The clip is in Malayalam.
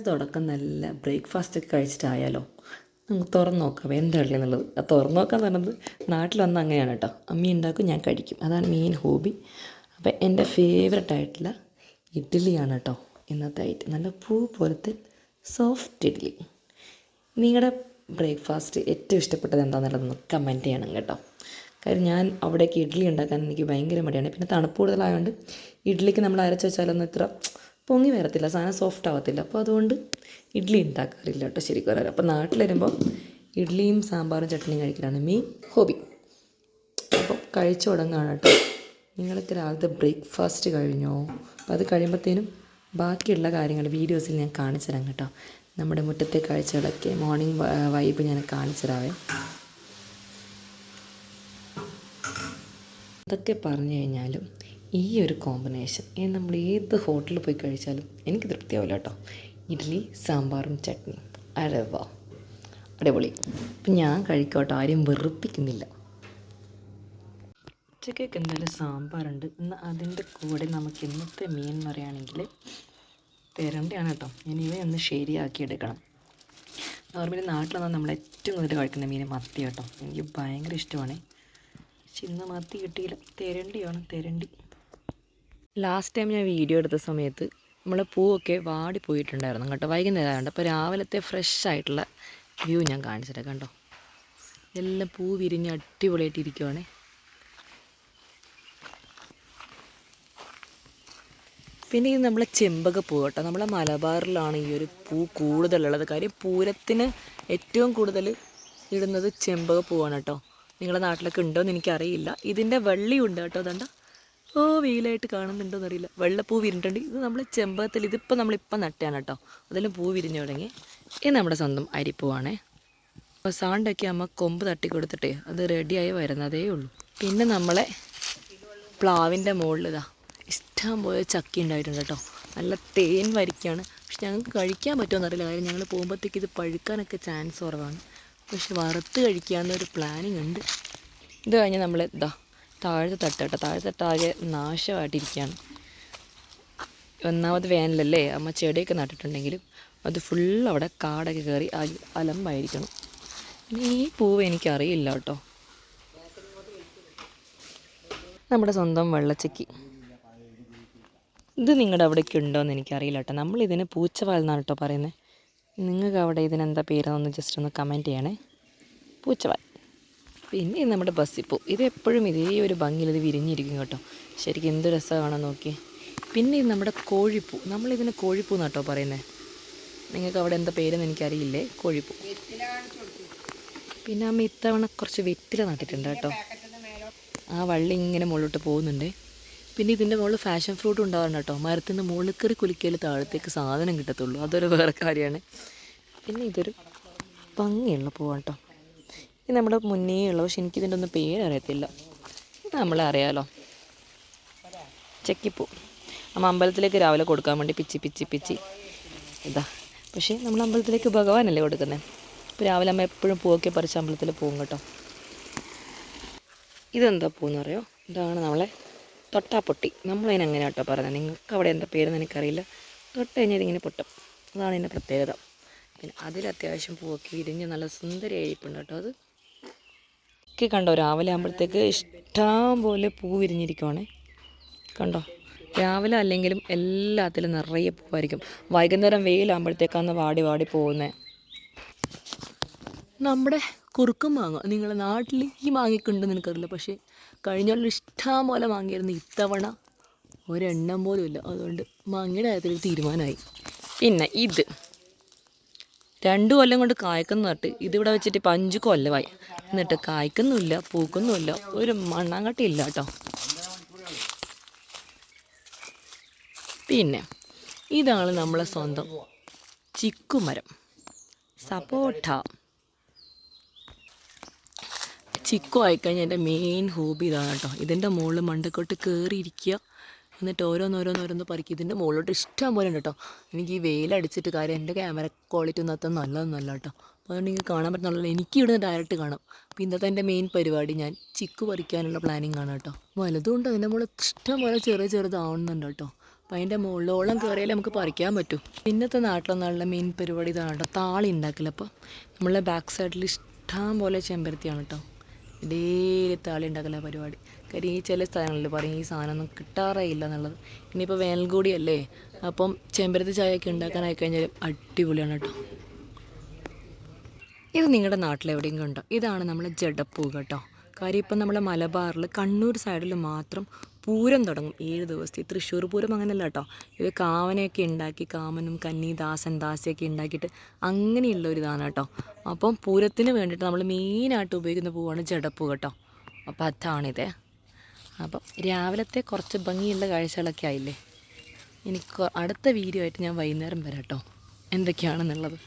തുടക്കം നല്ല ബ്രേക്ക്ഫാസ്റ്റൊക്കെ കഴിച്ചിട്ടായാലോ? നമുക്ക് തുറന്ന് നോക്കാം എന്താണ് എന്നുള്ളത്. ആ തുറന്ന് നോക്കാൻ പറഞ്ഞത് നാട്ടിൽ വന്ന് അങ്ങനെയാണ് കേട്ടോ. അമ്മി ഉണ്ടാക്കും, ഞാൻ കഴിക്കും. അതാണ് മെയിൻ ഹോബി. അപ്പം എൻ്റെ ഫേവററ്റ് ആയിട്ടുള്ള ഇഡ്ഡലിയാണ് കേട്ടോ ഇന്നത്തെ ഐറ്റം. നല്ല പൂ പോലത്തെ സോഫ്റ്റ് ഇഡ്ഡലി. നിങ്ങളുടെ ബ്രേക്ക്ഫാസ്റ്റ് ഏറ്റവും ഇഷ്ടപ്പെട്ടത് എന്താണെന്നുള്ളതൊന്ന് കമൻറ്റ് ചെയ്യണം കേട്ടോ. കാര്യം ഞാൻ അവിടേക്ക് ഇഡ്ഡലി ഉണ്ടാക്കാൻ എനിക്ക് ഭയങ്കര മടിയാണ്. പിന്നെ തണുപ്പ് കൂടുതലായതുകൊണ്ട് ഇഡ്ഡലിക്ക് നമ്മൾ അരച്ച് വെച്ചാലൊന്നും ഇത്ര പൊങ്ങി വരത്തില്ല, സാധനം സോഫ്റ്റ് ആവത്തില്ല. അപ്പോൾ അതുകൊണ്ട് ഇഡ്ഡലി ഉണ്ടാക്കാറില്ല കേട്ടോ ശരിക്കും പറയാം. അപ്പോൾ നാട്ടിൽ വരുമ്പോൾ ഇഡ്ഡലിയും സാമ്പാറും ചട്നിയും കഴിക്കലാണ് മെയിൻ ഹോബി. അപ്പോൾ കഴിച്ചു തുടങ്ങുകയാണ് കേട്ടോ. നിങ്ങൾക്ക് രാവിലത്തെ ബ്രേക്ക്ഫാസ്റ്റ് കഴിഞ്ഞോ? അപ്പോൾ അത് കഴിയുമ്പോഴത്തേനും ബാക്കിയുള്ള കാര്യങ്ങൾ വീഡിയോസിൽ ഞാൻ കാണിച്ചു തരാം കേട്ടോ. നമ്മുടെ മുറ്റത്തെ കാഴ്ചകളൊക്കെ മോർണിംഗ് വൈബ് ഞാൻ കാണിച്ചു തരാവേ. അതൊക്കെ പറഞ്ഞു കഴിഞ്ഞാലും ഈ ഒരു കോമ്പിനേഷൻ നമ്മൾ ഏത് ഹോട്ടലിൽ പോയി കഴിച്ചാലും എനിക്ക് തൃപ്തിയാവില്ല കേട്ടോ. ഇഡ്ഡലി സാമ്പാറും ചട്നി അരവാ അടിപൊളി. അപ്പം ഞാൻ കഴിക്കോട്ടോ, ആരെയും വെറുപ്പിക്കുന്നില്ല. ഉച്ചക്കൊക്കെ എന്തായാലും സാമ്പാറുണ്ട്. എന്നാൽ അതിൻ്റെ കൂടെ നമുക്ക് ഇന്നത്തെ മീൻ എന്ന് പറയുകയാണെങ്കിൽ തിരണ്ടിയാണ് കേട്ടോ. ഇവയൊന്ന് ശരിയാക്കി എടുക്കണം. നോർമലി നാട്ടിൽ വന്നാൽ നമ്മൾ ഏറ്റവും കൂടുതൽ കഴിക്കുന്ന മീൻ മത്തി കേട്ടോ. എനിക്ക് ഭയങ്കര ഇഷ്ടമാണ്. പക്ഷെ ഇന്ന് മത്തി കിട്ടിയില്ല, തിരണ്ടിയാണ് തിരണ്ടി. ലാസ്റ്റ് ടൈം ഞാൻ വീഡിയോ എടുത്ത സമയത്ത് നമ്മളെ പൂവൊക്കെ വാടിപ്പോയിട്ടുണ്ടായിരുന്നു കേട്ടോ. വൈകുന്നേരം ആയതുകൊണ്ട്. അപ്പോൾ രാവിലത്തെ ഫ്രഷ് ആയിട്ടുള്ള വ്യൂ ഞാൻ കാണിച്ചിട്ട് കണ്ടോ. എല്ലാം പൂ വിരിഞ്ഞ് അടിപൊളിയായിട്ട് ഇരിക്കുവാണ്. പിന്നെ ഇത് നമ്മളെ ചെമ്പകപ്പൂ കേട്ടോ. നമ്മളെ മലബാറിലാണ് ഈ ഒരു പൂ കൂടുതലുള്ളത്. കാര്യം പൂരത്തിന് ഏറ്റവും കൂടുതൽ ഇടുന്നത് ചെമ്പകപ്പൂവാണ് കേട്ടോ. നിങ്ങളുടെ നാട്ടിലൊക്കെ ഉണ്ടോയെന്ന് എനിക്കറിയില്ല. ഇതിൻ്റെ വള്ളിയുണ്ട് കേട്ടോ. അതുകൊണ്ട് വെയിലായിട്ട് കാണുന്നുണ്ടോയെന്ന് അറിയില്ല. വെള്ളപ്പൂ വിരിഞ്ഞിട്ടുണ്ട്. ഇത് നമ്മൾ ചെമ്പകത്തിൽ ഇതിപ്പോൾ നമ്മളിപ്പം നട്ടാണ് കേട്ടോ. അതെല്ലാം പൂ വിരിഞ്ഞു തുടങ്ങി. ഇത് നമ്മുടെ സ്വന്തം അരിപ്പൂവാണേ. അപ്പോൾ സാണ്ടൊക്കെ അമ്മ കൊമ്പ് തട്ടി കൊടുത്തിട്ടേ അത് റെഡിയായി വരുന്നതേ ഉള്ളൂ. പിന്നെ നമ്മളെ പ്ലാവിൻ്റെ മുകളിൽ ഇഷ്ടം പോലെ ചക്കി ഉണ്ടായിട്ടുണ്ട് കേട്ടോ. നല്ല തേൻ വരിക്കുകയാണ്. പക്ഷെ ഞങ്ങൾക്ക് കഴിക്കാൻ പറ്റുമെന്നറിയില്ല. കാര്യം ഞങ്ങൾ പോകുമ്പോഴത്തേക്ക് ഇത് പഴുക്കാനൊക്കെ ചാൻസ് കുറവാണ്. പക്ഷെ വറുത്ത് കഴിക്കാമെന്നൊരു പ്ലാനിങ് ഉണ്ട്. ഇത് കഴിഞ്ഞ് നമ്മൾ താഴത്തെ തട്ട് കേട്ടോ. താഴത്തെ തട്ടാകെ നാശമായിട്ടിരിക്കുകയാണ്. ഒന്നാമത് വേനലല്ലേ, അമ്മ ചെടിയൊക്കെ നട്ടിട്ടുണ്ടെങ്കിലും അത് ഫുൾ അവിടെ കാടൊക്കെ കയറി അലമ്പായിരിക്കണം. ഈ പൂവ് എനിക്കറിയില്ല കേട്ടോ. നമ്മുടെ സ്വന്തം വെള്ളച്ചക്കി. ഇത് നിങ്ങളുടെ അവിടേക്ക് ഉണ്ടോയെന്ന് എനിക്കറിയില്ല കേട്ടോ. നമ്മളിതിന് പൂച്ചവാൽ എന്നാണ് കേട്ടോ പറയുന്നത്. നിങ്ങൾക്ക് അവിടെ ഇതിനെന്താ പേരെന്നൊന്ന് ജസ്റ്റ് ഒന്ന് കമൻറ്റ് ചെയ്യണേ. പൂച്ചവാൽ. പിന്നെ നമ്മുടെ ബസ്സിപ്പൂ. ഇത് എപ്പോഴും ഇതേ ഒരു ഭംഗിയിൽ ഇത് വിരിഞ്ഞിരിക്കും കേട്ടോ. ശരിക്കും എന്ത് രസമാണെന്ന് നോക്കി. പിന്നെ ഇത് നമ്മുടെ കോഴിപ്പൂ. നമ്മളിതിന് കോഴിപ്പൂ എന്നാണ് കേട്ടോ പറയുന്നത്. നിങ്ങൾക്ക് അവിടെ എന്താ പേരെന്ന് എനിക്കറിയില്ലേ. കോഴിപ്പൂ. പിന്നെ അമ്മ ഇത്തവണ കുറച്ച് വെറ്റില നട്ടിട്ടുണ്ട് കേട്ടോ. ആ വള്ളി ഇങ്ങനെ മുകളിലോട്ട് പോകുന്നുണ്ട്. പിന്നെ ഇതിൻ്റെ മുകളിൽ ഫാഷൻ ഫ്രൂട്ട് ഉണ്ടാവാറുണ്ട് കേട്ടോ. മരത്തിൻ്റെ മുകളിൽ കയറി കുലിക്കൽ താഴത്തേക്ക് സാധനം കിട്ടത്തുള്ളൂ. അതൊരു വേറെ കാര്യമാണ്. പിന്നെ ഇതൊരു ഭംഗിയുള്ള പൂവാണ് കേട്ടോ. ഇത് നമ്മുടെ മുന്നേ ഉള്ള, പക്ഷെ എനിക്കിതിൻ്റെ ഒന്നും പേരറിയത്തില്ല. ഇത് നമ്മളെ അറിയാമല്ലോ, ചക്കിപ്പൂ. അമ്മ അമ്പലത്തിലേക്ക് രാവിലെ കൊടുക്കാൻ വേണ്ടി പിച്ചി ഇതാ. പക്ഷേ നമ്മൾ അമ്പലത്തിലേക്ക് ഭഗവാനല്ലേ കൊടുക്കുന്നത്. അപ്പോൾ രാവിലെ അമ്മ എപ്പോഴും പൂവൊക്കെ പറിച്ച് അമ്പലത്തിൽ പോകും കേട്ടോ. ഇതെന്താ പൂവെന്ന് അറിയോ? ഇതാണ് നമ്മളെ തൊട്ടാപ്പൊട്ടി. നമ്മളതിനെങ്ങനെ കേട്ടോ പറയുന്നത്. നിങ്ങൾക്ക് അവിടെ എന്താ പേരെന്ന് എനിക്കറിയില്ല. തൊട്ട് കഴിഞ്ഞാൽ ഇതിങ്ങനെ പൊട്ടും. അതാണ് ഇതിൻ്റെ പ്രത്യേകത. പിന്നെ അതിലത്യാവശ്യം പൂവൊക്കെ വിരിഞ്ഞ് നല്ല സുന്ദരിയായിട്ടുണ്ട് കേട്ടോ. അത് ഒക്കെ കണ്ടോ, രാവിലെ ആകുമ്പോഴത്തേക്ക് ഇഷ്ടം പോലെ പൂ വിരിഞ്ഞിരിക്കുവാണേ. കണ്ടോ, രാവിലെ അല്ലെങ്കിലും എല്ലാത്തിലും നിറയെ പൂവായിരിക്കും. വൈകുന്നേരം വെയിലാകുമ്പോഴത്തേക്കാണ് വാടി പോകുന്നത്. നമ്മുടെ കുറുക്കും മാങ്ങ. നിങ്ങളുടെ നാട്ടിൽ ഈ മാങ്ങയൊക്കെ ഉണ്ടെന്ന് എനിക്കറിയില്ല. പക്ഷേ കഴിഞ്ഞ ഇഷ്ടം പോലെ മാങ്ങയായിരുന്നു. ഇത്തവണ ഒരെണ്ണം പോലും ഇല്ല. അതുകൊണ്ട് മാങ്ങയുടെ കാര്യത്തിൽ തീരുമാനമായി. പിന്നെ ഇത് 2 കൊല്ലം കൊണ്ട് കായ്ക്കുന്ന നട്ട് ഇതിവിടെ വെച്ചിട്ട് ഇപ്പം 5 കൊല്ലമായി. എന്നിട്ട് കായ്ക്കുന്നുമില്ല, പൂക്കുന്നുമില്ല, ഒരു മണ്ണാങ്കട്ടിയില്ല കേട്ടോ. പിന്നെ ഇതാണ് നമ്മളെ സ്വന്തം ചിക്കുമരം, സപ്പോട്ട. ചിക്കു ആയിക്കഴിഞ്ഞാൽ എൻ്റെ മെയിൻ ഹോബി ഇതാണ് കേട്ടോ. ഇതിൻ്റെ മുകളിൽ മണ്ടക്കോട്ട് കയറിയിരിക്കുക, എന്നിട്ട് ഓരോന്നോരോന്ന് പറിക്കും. ഇതിൻ്റെ മുകളിലോട്ട് ഇഷ്ടം പോലെ ഉണ്ട് കേട്ടോ. എനിക്ക് ഈ വെയിലടിച്ചിട്ട് കാര്യം എൻ്റെ ക്യാമറ ക്വാളിറ്റി ഒന്നും അത്ര നല്ലതൊന്നുമല്ല കേട്ടോ. അപ്പോൾ അതുകൊണ്ട് എനിക്ക് കാണാൻ പറ്റുന്നുള്ളൂ. എനിക്ക് ഇവിടുന്ന് ഡയറക്റ്റ് കാണാം. അപ്പോൾ ഇന്നത്തെ എൻ്റെ മെയിൻ പരിപാടി ഞാൻ ചിക്കു പറിക്കാനുള്ള പ്ലാനിങ് ആണ് കേട്ടോ. വലുതുകൊണ്ട് അതിൻ്റെ മുകളിൽ ഇഷ്ടം പോലെ ചെറുതാവുന്നുണ്ട് കേട്ടോ. അപ്പം അതിൻ്റെ മുകളിലോളം കയറിയാലേ നമുക്ക് പറിക്കാൻ പറ്റൂ. ഇന്നത്തെ നാട്ടിലൊന്നുള്ള മെയിൻ പരിപാടി ഇതാണ് കേട്ടോ, താളി ഉണ്ടാക്കില്ല. അപ്പോൾ നമ്മളെ ബാക്ക് സൈഡിൽ ഇഷ്ടം പോലെ ചെമ്പരത്തിയാണ് കേട്ടോ, ഡെയിലി താളി ഉണ്ടാക്കല പരിപാടി. കാര്യം ഈ ചില സ്ഥലങ്ങളിൽ പറയും ഈ സാധനമൊന്നും കിട്ടാറേ ഇല്ല എന്നുള്ളത്. ഇനിയിപ്പോൾ വേനൽ കൂടിയല്ലേ, അപ്പം ചെമ്പരത്തി ചായയൊക്കെ ഉണ്ടാക്കാനായി കഴിഞ്ഞാൽ അടിപൊളിയാണ് കേട്ടോ. ഇത് നിങ്ങളുടെ നാട്ടിലെവിടെയും കണ്ടോ? ഇതാണ് നമ്മളെ ജഡപ്പൂ കേട്ടോ. കാര്യം ഇപ്പം നമ്മളെ മലബാറിൽ കണ്ണൂർ സൈഡിൽ മാത്രം പൂരം തുടങ്ങും 7 ദിവസത്തെ. തൃശ്ശൂർ പൂരം അങ്ങനെയല്ല കേട്ടോ. ഇത് കാവനയൊക്കെ ഉണ്ടാക്കി, കാമനും കന്നി ദാസൻ ദാസിയൊക്കെ ഉണ്ടാക്കിയിട്ട് അങ്ങനെയുള്ള ഒരു ഇതാണ് കേട്ടോ. അപ്പം പൂരത്തിന് വേണ്ടിയിട്ട് നമ്മൾ മെയിനായിട്ട് ഉപയോഗിക്കുന്ന പൂവാണ് ജഡപ്പൂ കേട്ടോ. അപ്പോൾ അതാണിത്. അപ്പം രാവിലത്തെ കുറച്ച് ഭംഗിയുള്ള കാഴ്ചകളൊക്കെ ആയില്ലേ. എനിക്ക് അടുത്ത വീഡിയോ ആയിട്ട് ഞാൻ വൈകുന്നേരം വരാം കേട്ടോ, എന്തൊക്കെയാണെന്നുള്ളത്.